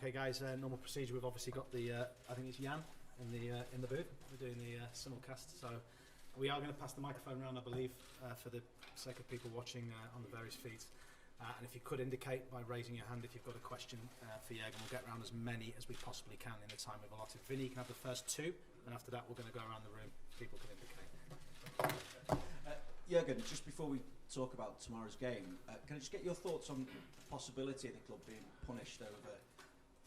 Okay, guys. Normal procedure. We've obviously got the. I think it's Jan in the booth. We're doing the simulcast. So we are going to pass the microphone around, I believe, for the sake of people watching on the various feeds. And if you could indicate by raising your hand if you've got a question for Jurgen, we'll get around as many as we possibly can in the time we've allotted. Vinny, you can have the first two, and after that, we're going to go around the room. People can indicate. Jurgen, just before we talk about tomorrow's game, can I just get your thoughts on the possibility of the club being punished over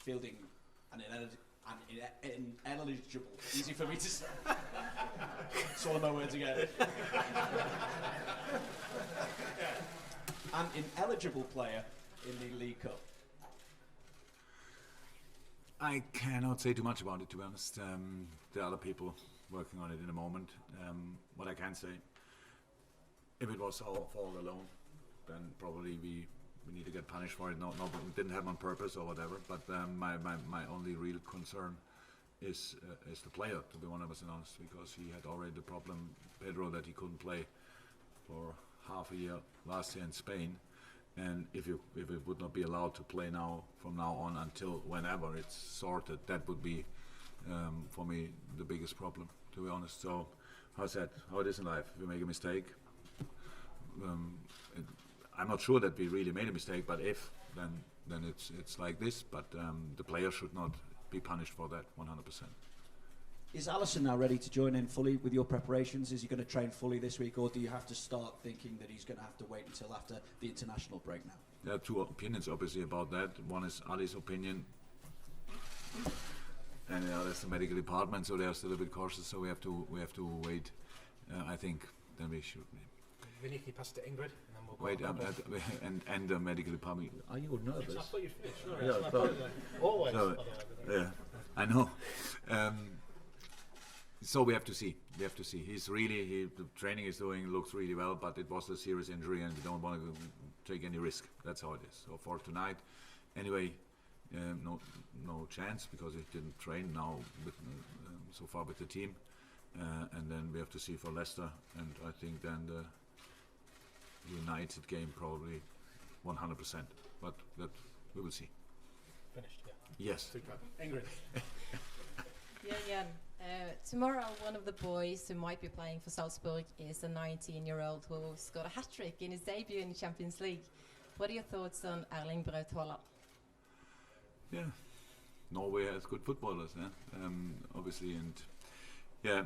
fielding an ineligible, easy for me to say, swallow my words again, an ineligible player in the League Cup? I cannot say too much about it, to be honest. There are other people working on it in a moment. What I can say, if it was our fault alone, then probably we need to get punished for it. No, we didn't have on purpose or whatever. But my only real concern is the player, to be 100% honest, because he had already the problem, Pedro, that he couldn't play for half a year last year in Spain. And if it would not be allowed to play now, from now on until whenever it's sorted, that would be for me the biggest problem, to be honest. So, how it is in life. If you make a mistake, I'm not sure that we really made a mistake, but if, then it's like this. But the player should not be punished for that 100%. Is Alisson now ready to join in fully with your preparations? Is he going to train fully this week, or do you have to start thinking that he's going to have to wait until after the international break now? There are two opinions, obviously, about that. One is Ali's opinion, and the other is the medical department. So they are still a bit cautious. So we have to wait. I think then we should. Vinny, can you pass it to Ingrid, and then we'll wait. go And the medical department. Are you nervous? I thought you'd finished. Sorry, Yeah, always. So, yeah, I know. So we have to see. He's really, the training is doing, looks really well, but it was a serious injury and we don't want to take any risk. That's how it is. So for tonight, anyway, no chance because he didn't train now so far with the team. And then we have to see for Leicester, and I think then the United game probably 100%, but that we will see. Finished, yeah. Yes. Super. Ingrid. Yeah, Jan. Tomorrow, one of the boys who might be playing for Salzburg is a 19-year-old who's got a hat-trick in his debut in the Champions League. What are your thoughts on Arling Braut Haaland? Yeah, Norway has good footballers, obviously, and yeah,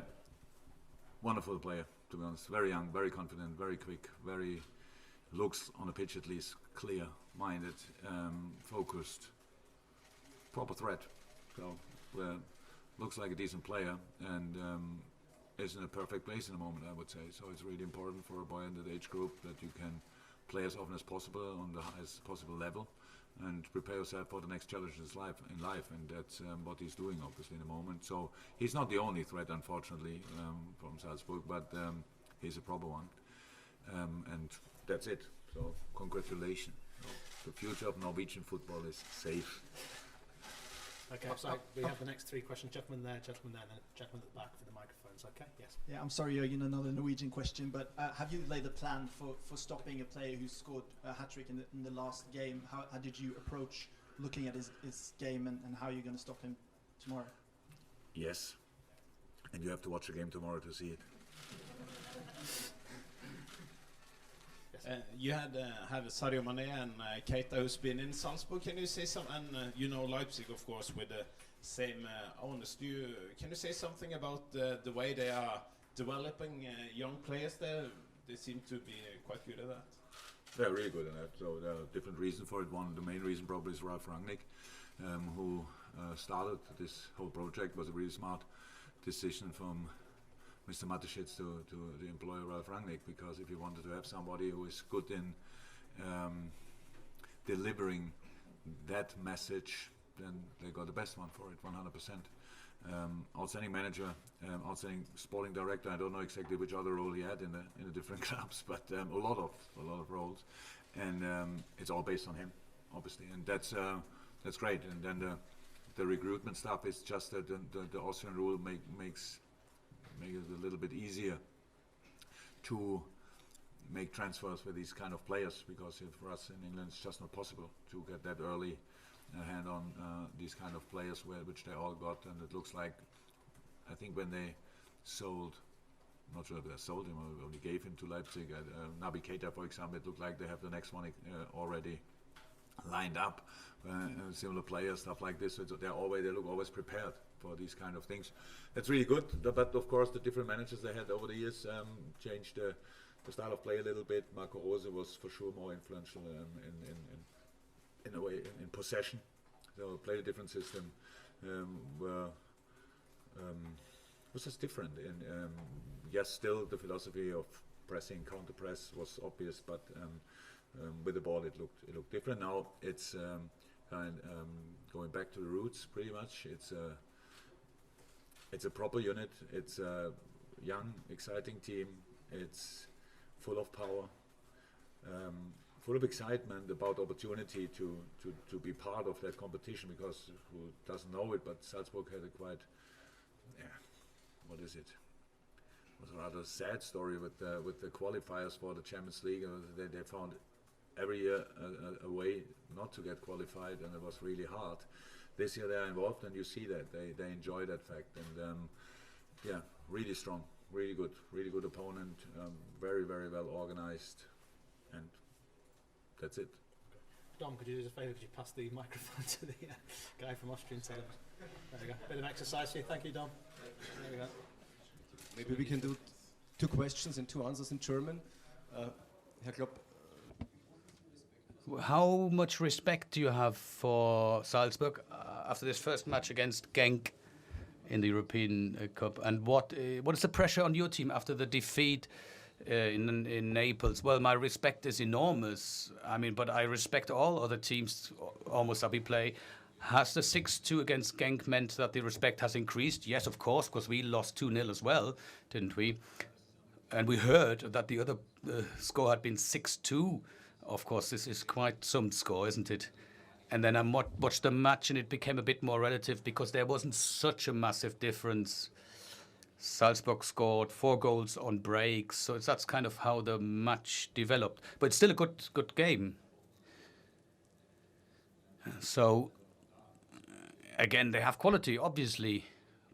wonderful player, to be honest. Very young, very confident, very quick, very looks on the pitch at least clear-minded, focused, proper threat. So looks like a decent player and is in a perfect place in the moment, I would say. So it's really important for a boy in that age group that you can play as often as possible on the highest possible level and prepare yourself for the next challenges in life, and that's what he's doing obviously in the moment. So he's not the only threat, unfortunately, from Salzburg, but he's a proper one, and that's it. So congratulations. The future of Norwegian football is safe. Okay, so we have the next three questions. Gentleman there, and then gentleman at the back for the microphones. Okay, yes. Yeah, I'm sorry, Jurgen, another Norwegian question, but have you laid a plan for stopping a player who scored a hat-trick in the last game? How did you approach looking at his game and how you're going to stop him tomorrow? Yes, and you have to watch the game tomorrow to see it. You had Sadio Mane and Keita who's been in Salzburg. Can you say something? And you know Leipzig, of course, with the same owners. Can you say something about the way they are developing young players there? They seem to be quite good at that. They're really good at that. So there are different reasons for it. The main reason probably is Ralf Rangnick, who started this whole project. Was a really smart decision from Mr. Matip to employ Ralf Rangnick, because if you wanted to have somebody who is good in delivering that message, then they got the best one for it, 100%. Outstanding manager, outstanding sporting director. I don't know exactly which other role he had in the different clubs, but a lot of roles, and it's all based on him, obviously, and that's great. And then the recruitment stuff is just that the Austrian rule makes it a little bit easier to make transfers with these kind of players, because for us in England it's just not possible to get that early a hand on these kind of players, which they all got, and it looks like, I think when they sold, I'm not sure if they sold him or they gave him to Leipzig, Naby Keita, for example, it looked like they have the next one already lined up. Similar players, stuff like this. So they look always prepared for these kind of things. That's really good. But of course, the different managers they had over the years changed the style of play a little bit. Marco Rose was for sure more influential in a way in possession. So played a different system. Was just different. Yes, still the philosophy of pressing, counter press was obvious, but with the ball it looked different. Now it's going back to the roots pretty much. It's a proper unit. It's a young, exciting team. It's full of power, full of excitement about opportunity to be part of that competition. Because who doesn't know it, but Salzburg had a quite, what is it? It was a rather sad story with the qualifiers for the Champions League. They found every year a way not to get qualified, and it was really hard. This year they are involved, and you see that they enjoy that fact. And really strong, really good opponent, very well organized, and that's it. Dom, could you do us a favour? Could you pass the microphone to the guy from Austrian television? There we go. Bit of exercise here. Thank you, Dom. There we go. Maybe we can do 2 questions and 2 answers in German. Herr Klopp. How much respect do you have for Salzburg after this first match against Genk in the European Cup? And what is the pressure on your team after the defeat in Naples? Well, my respect is enormous. I mean, but I respect all other teams almost that we play. Has the 6-2 against Genk meant that the respect has increased? Yes, of course, because we lost 2-0 as well, didn't we? And we heard that the other score had been 6-2. Of course, this is quite some score, isn't it? And then I watched the match and it became a bit more relative because there wasn't such a massive difference. Salzburg scored 4 goals on breaks, so that's kind of how the match developed. But it's still a good game. So, again, they have quality, obviously,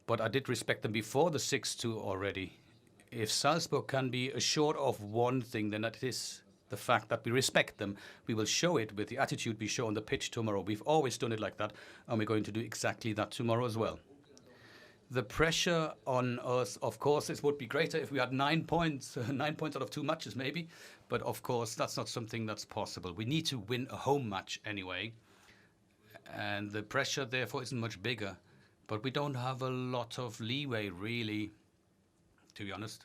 but I did respect them before the 6-2 already. If Salzburg can be assured of one thing, then that is the fact that we respect them. We will show it with the attitude we show on the pitch tomorrow. We've always done it like that, and we're going to do exactly that tomorrow as well. The pressure on us, of course, it would be greater if we had 9 points, 9 points out of 2 matches maybe, but of course that's not something that's possible. We need to win a home match anyway, and the pressure therefore isn't much bigger, but we don't have a lot of leeway really, to be honest.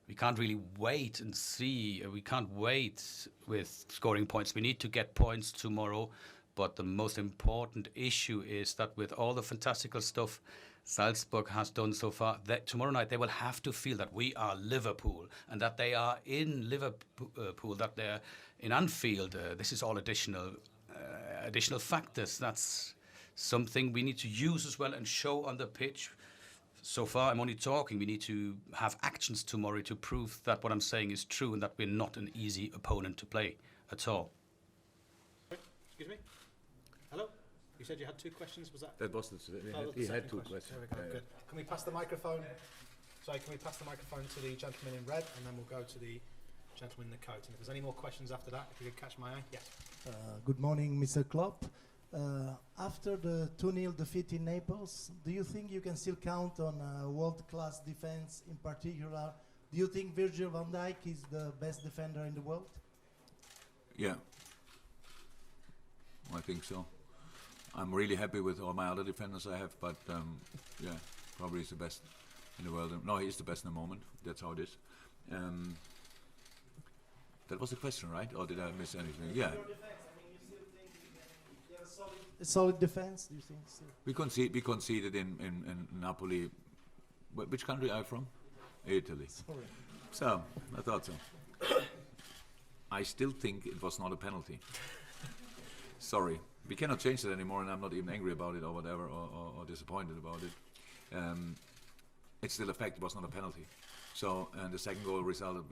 We can't really wait and see. We can't wait with scoring points. We need to get points tomorrow. But the most important issue is that with all the fantastical stuff Salzburg has done so far, that tomorrow night they will have to feel that we are Liverpool and that they are in Liverpool, that they're in Anfield. This is all additional factors. That's something we need to use as well and show on the pitch. So far, I'm only talking. We need to have actions tomorrow to prove that what I'm saying is true and that we're not an easy opponent to play at all. Excuse me? Hello? You said you had 2 questions, was that? That was he had 2 questions. There we go, good. Can we pass the microphone? Sorry, can we pass the microphone to the gentleman in red, and then we'll go to the gentleman in the coat. And if there's any more questions after that, if you could catch my eye. Yes. Good morning, Mr. Klopp. After the 2-0 defeat in Naples, do you think you can still count on a world-class defense in particular? Do you think Virgil van Dijk is the best defender in the world? Yeah, I think so. I'm really happy with all my other defenders I have, but yeah, probably he's the best in the world. No, he's the best in the moment. That's how it is. That was the question, right? Or did I miss anything? Yeah. A solid defense, do you think? So? We conceded in Napoli. Which country are you from? Italy. Sorry. So, I thought so. I still think it was not a penalty. Sorry. We cannot change that anymore, and I'm not even angry about it or whatever, or disappointed about it. It's still a fact, it was not a penalty. So, and the second goal resulted,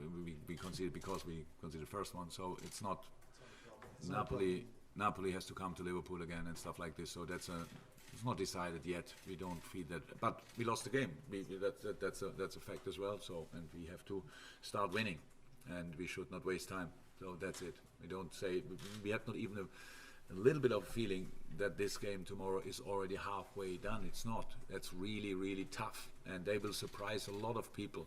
we conceded because we conceded the first one, so it's not Napoli. Napoli has to come to Liverpool again and stuff like this. So it's not decided yet. We don't feel that, but we lost the game. That's a fact as well. So, and we have to start winning, and we should not waste time. So that's it. We don't say we have not even a little bit of feeling that this game tomorrow is already halfway done. It's not. That's really, really tough, and they will surprise a lot of people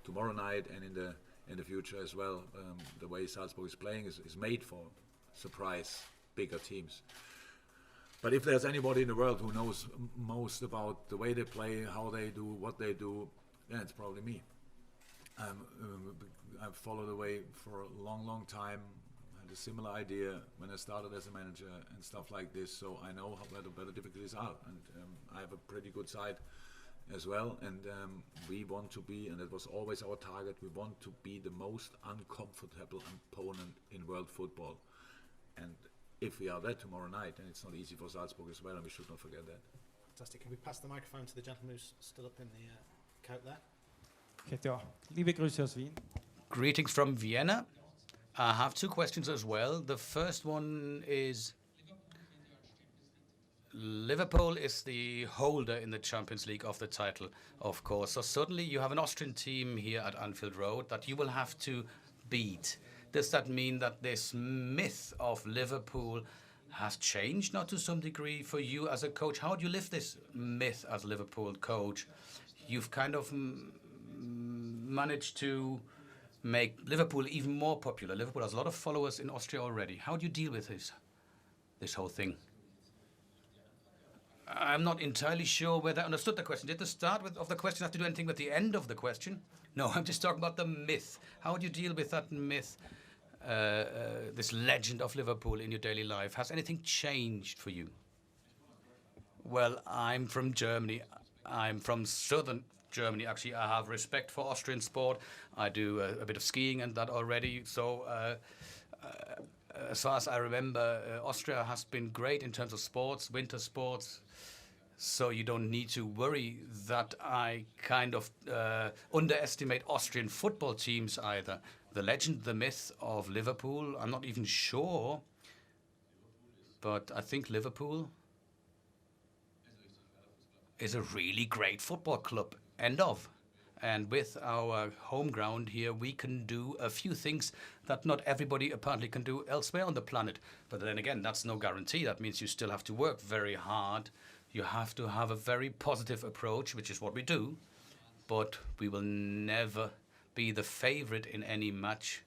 tomorrow night and in the future as well. The way Salzburg is playing is made for surprise bigger teams. But if there's anybody in the world who knows most about the way they play, how they do, what they do, then it's probably me. I've followed the way for a long, long time. I had a similar idea when I started as a manager and stuff like this, so I know where the difficulties are, and I have a pretty good side as well, and we want to be, and that was always our target, we want to be the most uncomfortable opponent in world football. And if we are there tomorrow night, then it's not easy for Salzburg as well, and we should not forget that. Fantastic. Can we pass the microphone to the gentleman who's stood up in the coat there? Ja, liebe Grüße aus Wien. Greetings from Vienna. I have two questions as well. The first one is, Liverpool is the holder in the Champions League of the title, of course. So suddenly you have an Austrian team here at Anfield Road that you will have to beat. Does that mean that this myth of Liverpool has changed now to some degree for you as a coach? How do you live this myth as a Liverpool coach? You've kind of managed to make Liverpool even more popular. Liverpool has a lot of followers in Austria already. How do you deal with this whole thing? I'm not entirely sure whether I understood the question. Did the start of the question have to do anything with the end of the question? No, I'm just talking about the myth. How do you deal with that myth, this legend of Liverpool in your daily life? Has anything changed for you? Well, I'm from Germany. I'm from southern Germany, actually. I have respect for Austrian sport. I do a bit of skiing and that already. So as far as I remember, Austria has been great in terms of sports, winter sports. So you don't need to worry that I kind of underestimate Austrian football teams either. The legend, the myth of Liverpool, I'm not even sure. But I think Liverpool is a really great football club. End of. And with our home ground here, we can do a few things that not everybody apparently can do elsewhere on the planet. But then again, that's no guarantee. That means you still have to work very hard. You have to have a very positive approach, which is what we do. But we will never be the favorite in any match.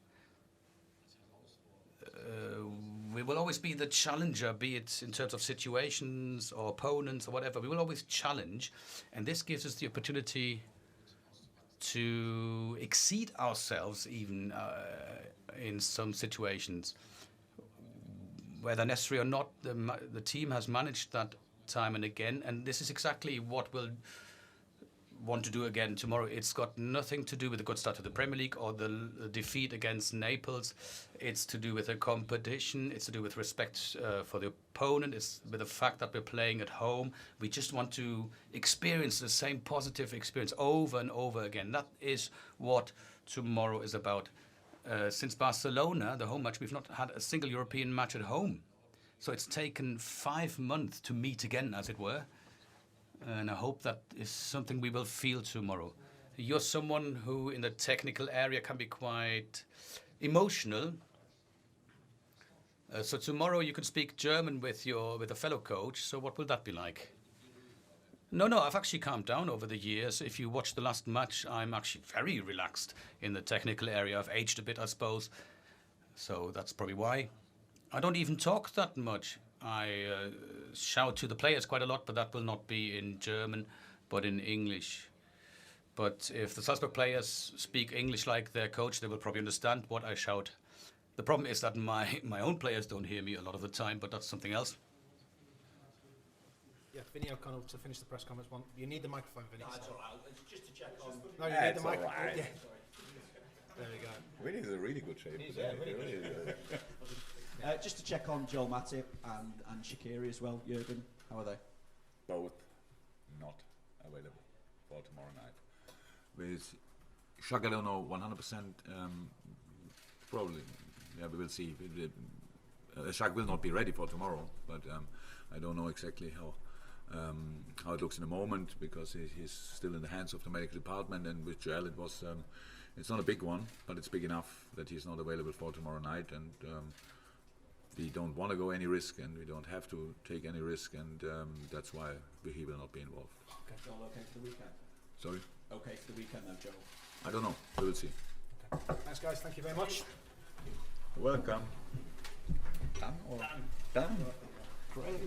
We will always be the challenger, be it in terms of situations or opponents or whatever. We will always challenge. And this gives us the opportunity to exceed ourselves even in some situations. Whether necessary or not, the team has managed that time and again, and this is exactly what we'll want to do again tomorrow. It's got nothing to do with the good start to the Premier League or the defeat against Naples. It's to do with the competition. It's to do with respect for the opponent. It's with the fact that we're playing at home. We just want to experience the same positive experience over and over again. That is what tomorrow is about. Since Barcelona, the home match, we've not had a single European match at home. So it's taken 5 months to meet again, as it were. And I hope that is something we will feel tomorrow. You're someone who, in the technical area, can be quite emotional. So tomorrow you can speak German with a fellow coach. So what will that be like? No, I've actually calmed down over the years. If you watch the last match, I'm actually very relaxed in the technical area. I've aged a bit, I suppose. So that's probably why. I don't even talk that much. I shout to the players quite a lot, but that will not be in German, but in English. But if the Salzburg players speak English like their coach, they will probably understand what I shout. The problem is that my own players don't hear me a lot of the time, but that's something else. Yeah, Vinny O'Connell, to finish the press conference. You need the microphone, Vinny. No, it's all right. It's just to check on. No, you need the microphone. Right. Yeah. There we go. Vinny's in a really good shape. Just to check on Joel Matip and Shaqiri as well, Jurgen. How are they? Both not available for tomorrow night. With Shaqiri, no, 100%. Probably, yeah, we will see. Shaq will not be ready for tomorrow, but I don't know exactly how it looks in the moment, because he's still in the hands of the medical department. And with Joel, it was it's not a big one, but it's big enough that he's not available for tomorrow night. And we don't want to go any risk, and we don't have to take any risk, and that's why he will not be involved. Okay. It's all okay for the weekend. Sorry? Okay for the weekend now, Joe. I don't know. We will see. Okay. Thanks, guys. Thank you very much. Welcome. Dan or Dan? Great.